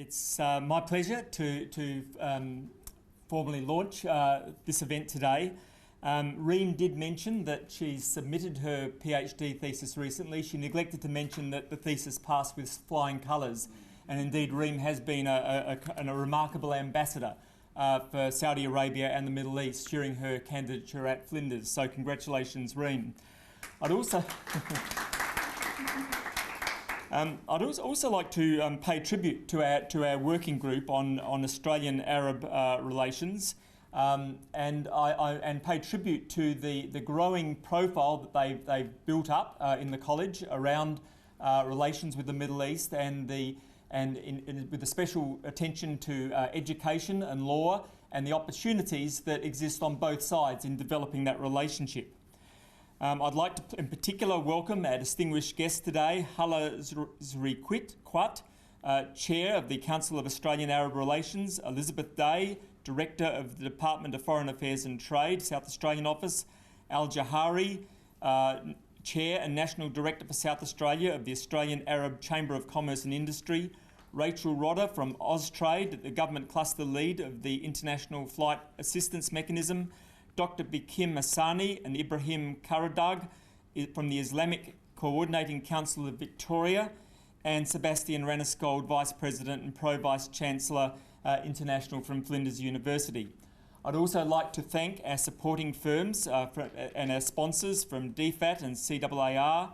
It's my pleasure to formally launch this event today. Reem did mention that she's submitted her PhD thesis recently. She neglected to mention that the thesis passed with flying colours, and indeed Reem has been a remarkable ambassador for Saudi Arabia and the Middle East during her candidature at Flinders. So congratulations, Reem. I'd also also like to pay tribute to our working group on Australian-Arab relations, and pay tribute to the growing profile that they've built up in the college around relations with the Middle East, with a special attention to education and law and the opportunities that exist on both sides in developing that relationship. I'd like to, in particular, welcome our distinguished guest today, Hala Zriquat, Chair of the Council of Australian-Arab Relations, Elizabeth Day, Director of the Department of Foreign Affairs and Trade, South Australian Office, Al Jahari, Chair and National Director for South Australia of the Australian-Arab Chamber of Commerce and Industry, Rachel Rodder from Austrade, the Government Cluster Lead of the International Flight Assistance Mechanism, Dr. Bikim Asani and Ibrahim Karadag from the Islamic Coordinating Council of Victoria, and Sebastian Raniscold, Vice President and Pro-Vice Chancellor International from Flinders University. I'd also like to thank our supporting firms and our sponsors from DFAT and CAAR,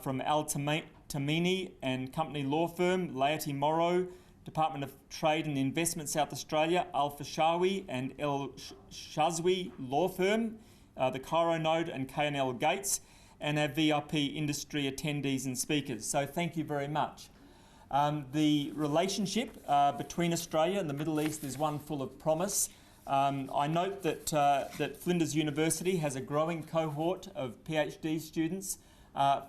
from Al Tamini and Company Law Firm, Laity Morrow, Department of Trade and Investment South Australia, Al Fashawi and El Shazwi Law Firm, the Cairo Node and K&L Gates, and our VIP industry attendees and speakers. So thank you very much. The relationship between Australia and the Middle East is one full of promise. I note that Flinders University has a growing cohort of PhD students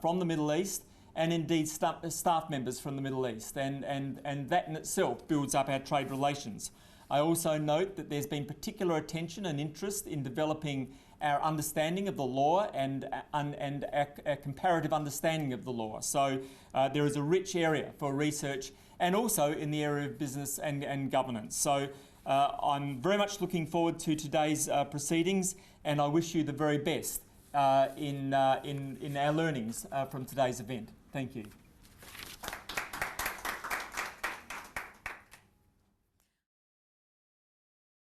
from the Middle East, and indeed staff members from the Middle East, and that in itself builds up our trade relations. I also note that there's been particular attention and interest in developing our understanding of the law and our comparative understanding of the law. So there is a rich area for research, and also in the area of business and governance. So I'm very much looking forward to today's proceedings, and I wish you the very best in our learnings from today's event. Thank you.